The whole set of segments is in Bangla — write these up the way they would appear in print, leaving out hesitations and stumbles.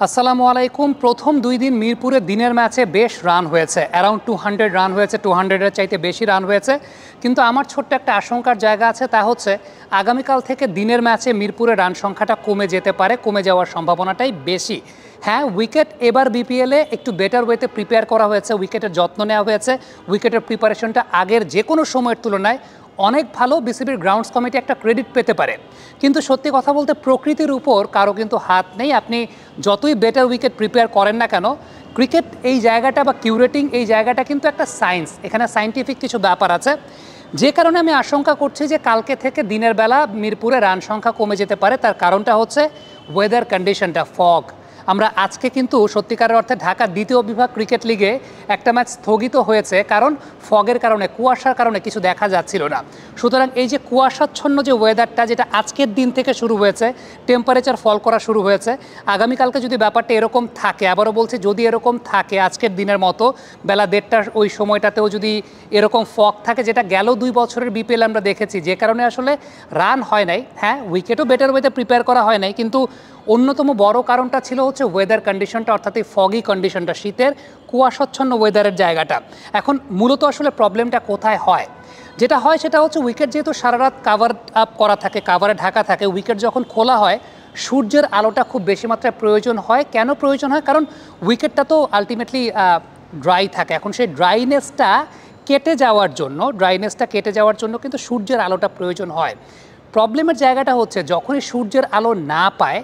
আসসালামু আলাইকুম। প্রথম ২ দিন মিরপুরে দিনের ম্যাচে বেশ রান হয়েছে, অ্যারাউন্ড 200 রান হয়েছে, 200-এর চাইতে বেশি রান হয়েছে। কিন্তু আমার ছোট্ট একটা আশঙ্কার জায়গা আছে, তা হচ্ছে আগামীকাল থেকে দিনের ম্যাচে মিরপুরে রান সংখ্যাটা কমে যেতে পারে, কমে যাওয়ার সম্ভাবনাটাই বেশি। হ্যাঁ, উইকেট এবার বিপিএলে একটু বেটার ওয়েতে প্রিপেয়ার করা হয়েছে, উইকেটের যত্ন নেওয়া হয়েছে, উইকেটের প্রিপারেশনটা আগের যে কোনো সময়ের তুলনায় অনেক ভালো। বিসিবির গ্রাউন্ডস কমিটি একটা ক্রেডিট পেতে পারে। কিন্তু সত্যি কথা বলতে প্রকৃতির উপর কারো কিন্তু হাত নেই। আপনি যতই বেটার উইকেট প্রিপেয়ার করেন না কেন, ক্রিকেট এই জায়গাটা বা কিউরেটিং এই জায়গাটা কিন্তু একটা সায়েন্স, এখানে সায়েন্টিফিক কিছু ব্যাপার আছে। যে কারণে আমি আশঙ্কা করছি যে কালকে থেকে দিনের বেলা মিরপুরে রান সংখ্যা কমে যেতে পারে। তার কারণটা হচ্ছে ওয়েদার কন্ডিশনটা, ফগ। আমরা আজকে কিন্তু সত্যিকারের অর্থে ঢাকা দ্বিতীয় বিভাগ ক্রিকেট লিগে একটা ম্যাচ স্থগিত হয়েছে, কারণ ফগের কারণে, কুয়াশার কারণে কিছু দেখা যাচ্ছিল না। সুতরাং এই যে কুয়াশাচ্ছন্ন যে ওয়েদারটা, যেটা আজকের দিন থেকে শুরু হয়েছে, টেম্পারেচার ফল করা শুরু হয়েছে, আগামীকালকে যদি ব্যাপারটা এরকম থাকে, আবারও বলছি যদি এরকম থাকে আজকের দিনের মতো বেলা 1:30টার ওই সময়টাতেও যদি এরকম ফগ থাকে, যেটা গেল 2 বছরের বিপিএল আমরা দেখেছি, যে কারণে আসলে রান হয় নাই। হ্যাঁ, উইকেটও বেটার ওয়েতে প্রিপেয়ার করা হয় নাই, কিন্তু অন্যতম বড় কারণটা ছিল হচ্ছে ওয়েদার কন্ডিশনটা, অর্থাৎ এই ফগি কন্ডিশনটা, শীতের কুয়াশাচ্ছন্ন ওয়েদারের জায়গাটা। এখন মূলত আসলে প্রবলেমটা কোথায় হয়? যেটা হয় সেটা হচ্ছে উইকেট যেহেতু সারা রাত কাভার আপ করা থাকে, কাভারে ঢাকা থাকে, উইকেট যখন খোলা হয় সূর্যের আলোটা খুব বেশি মাত্রায় প্রয়োজন হয়। কেন প্রয়োজন হয়? কারণ উইকেটটা তো আলটিমেটলি ড্রাই থাকে। এখন সেই ড্রাইনেসটা কেটে যাওয়ার জন্য কিন্তু সূর্যের আলোটা প্রয়োজন হয়। প্রবলেমের জায়গাটা হচ্ছে যখনই সূর্যের আলো না পায়,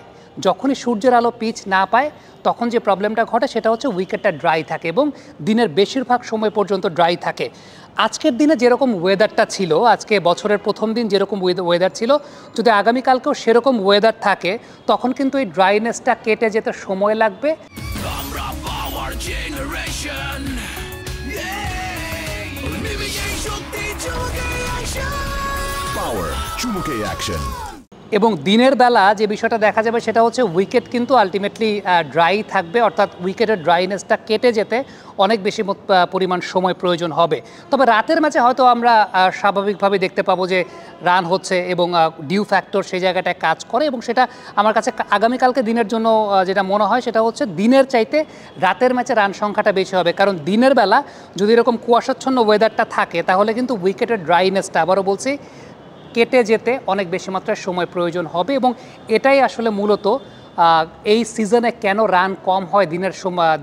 যখনই সূর্যের আলো পিচ না পায়, তখন যে প্রবলেমটা ঘটে সেটা হচ্ছে উইকেটটা ড্রাই থাকে এবং দিনের বেশিরভাগ সময় পর্যন্ত ড্রাই থাকে। আজকের দিনে যেরকম ওয়েদারটা ছিল, আজকে বছরের প্রথম দিন যেরকম ওয়েদার ছিল, যদি আগামীকালকেও সেরকম ওয়েদার থাকে, তখন কিন্তু এই ড্রাইনেসটা কেটে যেতে সময় লাগবে। এবং দিনের বেলা যে বিষয়টা দেখা যাবে সেটা হচ্ছে উইকেট কিন্তু আলটিমেটলি ড্রাই থাকবে, অর্থাৎ উইকেটের ড্রাইনেসটা কেটে যেতে অনেক বেশি পরিমাণ সময় প্রয়োজন হবে। তবে রাতের ম্যাচে হয়তো আমরা স্বাভাবিকভাবে দেখতে পাবো যে রান হচ্ছে এবং ডিউ ফ্যাক্টর সেই জায়গাটায় কাজ করে, এবং সেটা আমার কাছে আগামীকালকে দিনের জন্য যেটা মনে হয় সেটা হচ্ছে দিনের চাইতে রাতের ম্যাচে রান সংখ্যাটা বেশি হবে। কারণ দিনের বেলা যদি এরকম কুয়াশাচ্ছন্ন ওয়েদারটা থাকে, তাহলে কিন্তু উইকেটের ড্রাইনেসটা, আবারও বলছি, কেটে যেতে অনেক বেশি মাত্রায় সময় প্রয়োজন হবে। এবং এটাই আসলে মূলত এই সিজনে কেন রান কম হয়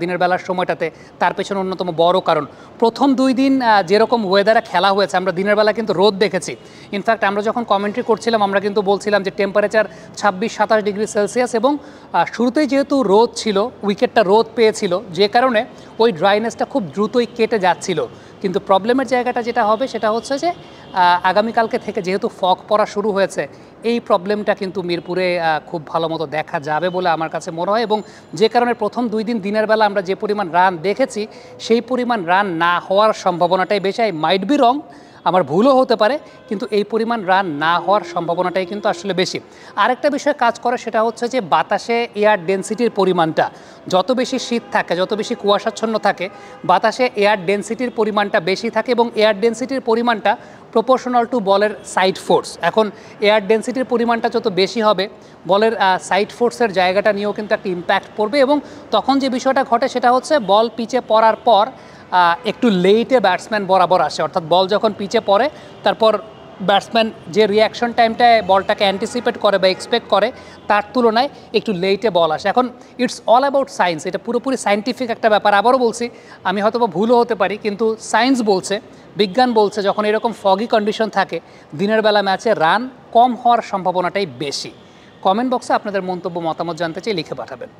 দিনের বেলার সময়টাতে, তার পেছনে অন্যতম বড় কারণ। প্রথম 2 দিন যেরকম ওয়েদারে খেলা হয়েছে, আমরা দিনের বেলা কিন্তু রোদ দেখেছি। ইনফ্যাক্ট আমরা যখন কমেন্ট্রি করছিলাম আমরা কিন্তু বলছিলাম যে টেম্পারেচার 26-27 ডিগ্রি সেলসিয়াস, এবং শুরুতেই যেহেতু রোদ ছিল, উইকেটটা রোদ পেয়েছিল, যে কারণে ওই ড্রাইনেসটা খুব দ্রুতই কেটে যাচ্ছিল। কিন্তু প্রবলেমের জায়গাটা যেটা হবে সেটা হচ্ছে যে আগামীকালকে থেকে যেহেতু ফগ পড়া শুরু হয়েছে, এই প্রবলেমটা কিন্তু মিরপুরে খুব ভালো মতো দেখা যাবে বলে আমার কাছে মনে হয়। এবং যে কারণে প্রথম 2 দিন দিনের বেলা আমরা যে পরিমাণ রান দেখেছি, সেই পরিমাণ রান না হওয়ার সম্ভাবনাটাই বেশি। আই মাইট বি রং, আমার ভুলও হতে পারে, কিন্তু এই পরিমাণ রান না হওয়ার সম্ভাবনাটাই কিন্তু আসলে বেশি। আরেকটা বিষয় কাজ করে সেটা হচ্ছে যে বাতাসে এয়ার ডেন্সিটির পরিমাণটা, যত বেশি শীত থাকে, যত বেশি কুয়াশাচ্ছন্ন থাকে, বাতাসে এয়ার ডেন্সিটির পরিমাণটা বেশি থাকে, এবং এয়ার ডেন্সিটির পরিমাণটা প্রপোর্শনাল টু বলের সাইড ফোর্স। এখন এয়ার ডেন্সিটির পরিমাণটা যত বেশি হবে, বলের সাইড ফোর্সের জায়গাটা নিয়েও কিন্তু একটা ইম্প্যাক্ট পড়বে। এবং তখন যে বিষয়টা ঘটে সেটা হচ্ছে বল পিচে পড়ার পর একটু লেটে ব্যাটসম্যান বরাবর আসে, অর্থাৎ বল যখন পিচে পড়ে তারপর ব্যাটসম্যান যে রিয়াকশন টাইমটায় বলটাকে অ্যান্টিসিপেট করে বা এক্সপেক্ট করে, তার তুলনায় একটু লেটে বল আসে। এখন ইটস অল অ্যাবাউট সায়েন্স, এটা পুরোপুরি সায়েন্টিফিক একটা ব্যাপার। আবারও বলছি, আমি হয়তো বা ভুলও হতে পারি, কিন্তু সায়েন্স বলছে, বিজ্ঞান বলছে, যখন এরকম ফগি কন্ডিশন থাকে দিনের বেলা ম্যাচে রান কম হওয়ার সম্ভাবনাটাই বেশি। কমেন্ট বক্সে আপনাদের মন্তব্য, মতামত জানতে চাই, লিখে পাঠাবেন।